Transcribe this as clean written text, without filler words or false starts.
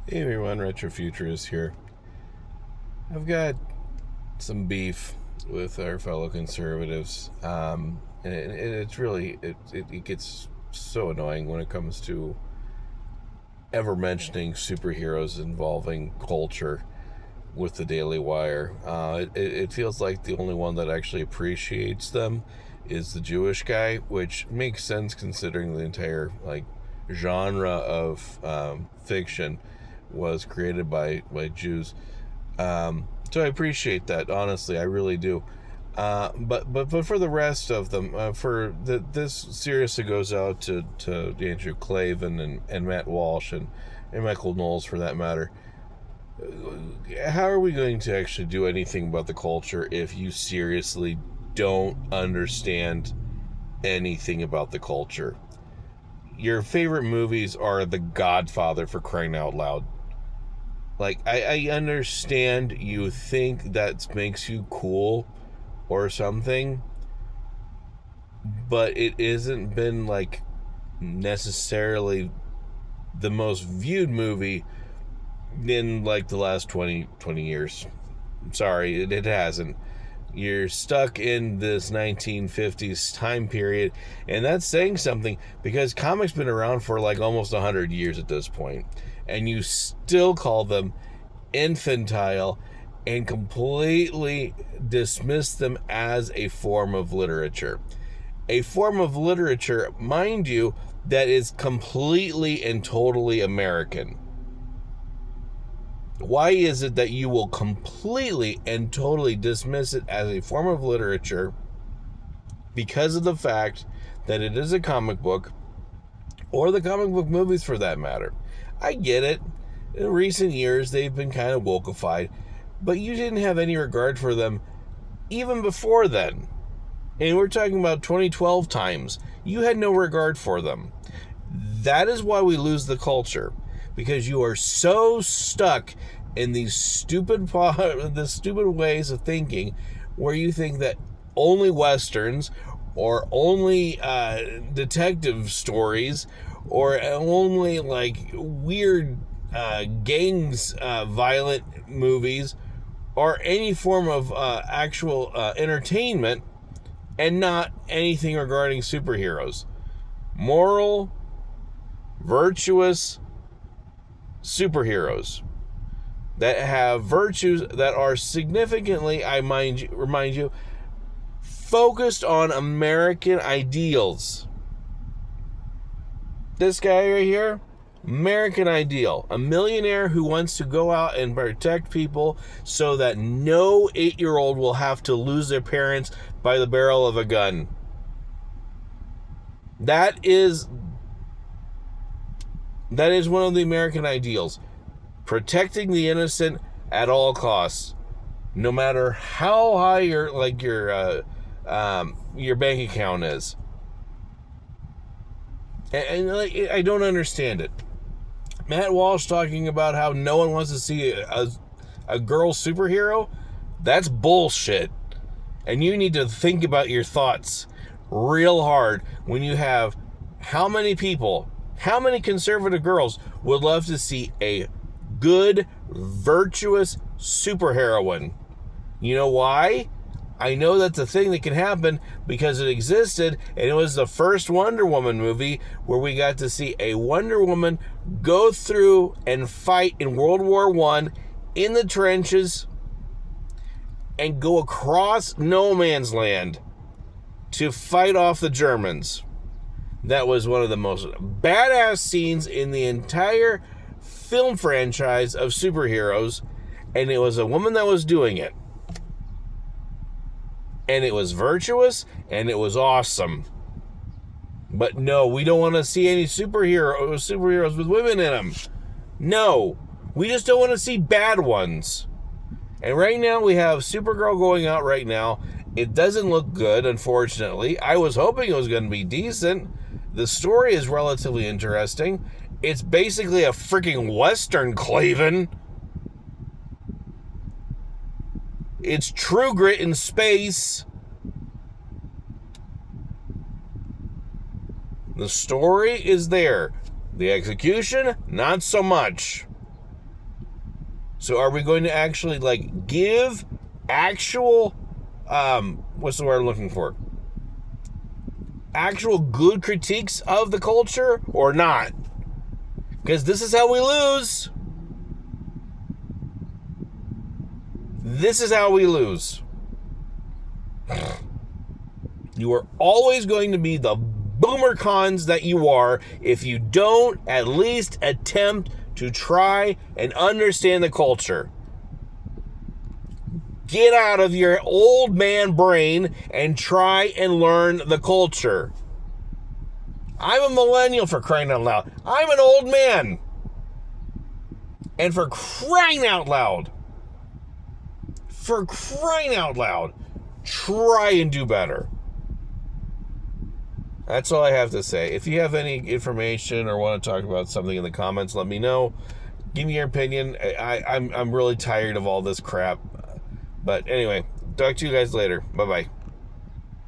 Hey everyone, Retrofuturist here. I've got some beef with our fellow conservatives, and it's really it gets so annoying when it comes to ever mentioning superheroes involving culture with the Daily Wire. It feels like the only one that actually appreciates them is the Jewish guy, which makes sense considering the entire genre of fiction was created by Jews. So I appreciate that. Honestly, I really do. But for the rest of them, this seriously goes out to Andrew Clavin and Matt Walsh and Michael Knowles for that matter. How are we going to actually do anything about the culture if you seriously don't understand anything about the culture? Your favorite movies are The Godfather, for crying out loud. I understand you think that makes you cool or something, but it isn't been necessarily the most viewed movie in the last 20 years. I'm sorry, it hasn't. You're stuck in this 1950s time period, and that's saying something because comics been around for almost 100 years at this point, and you still call them infantile and completely dismiss them as a form of literature. A form of literature, mind you, that is completely and totally American. Why is it that you will completely and totally dismiss it as a form of literature because of the fact that it is a comic book, or the comic book movies for that matter? I get it. In recent years, they've been kind of wokeified, but you didn't have any regard for them even before then. And we're talking about 2012 times. You had no regard for them. That is why we lose the culture, because you are so stuck in these stupid ways of thinking where you think that only Westerns or only detective stories or only weird gangs violent movies or any form of actual entertainment, and not anything regarding superheroes. Moral, virtuous superheroes that have virtues that are significantly, remind you, focused on American ideals. This guy right here, American ideal. A millionaire who wants to go out and protect people so that no 8-year-old will have to lose their parents by the barrel of a gun. That is one of the American ideals. Protecting the innocent at all costs, no matter how high your bank account is. And I don't understand it. Matt Walsh talking about how no one wants to see a girl superhero. That's bullshit. And you need to think about your thoughts real hard when you have how many conservative girls would love to see a good, virtuous superheroine. You know why? I know that's a thing that can happen because it existed, and it was the first Wonder Woman movie where we got to see a Wonder Woman go through and fight in World War I in the trenches and go across no man's land to fight off the Germans. That was one of the most badass scenes in the entire film franchise of superheroes, and it was a woman that was doing it. And it was virtuous, and it was awesome. But no, we don't want to see any superheroes with women in them. No, we just don't want to see bad ones. And right now we have Supergirl going out right now. It doesn't look good, unfortunately. I was hoping it was going to be decent. The story is relatively interesting. It's basically a freaking Western, Clavin. It's True Grit in space. The story is there. The execution, not so much. So are we going to actually, like, give actual, what's the word I'm looking for? Actual good critiques of the culture or not? Because this is how we lose. This is how we lose. You are always going to be the BoomerCons that you are if you don't at least attempt to try and understand the culture. Get out of your old man brain and try and learn the culture. I'm a millennial, for crying out loud. I'm an old man. And for crying out loud, try and do better. That's all I have to say. If you have any information or want to talk about something in the comments, let me know. Give me your opinion. I'm really tired of all this crap. But anyway, talk to you guys later. Bye-bye.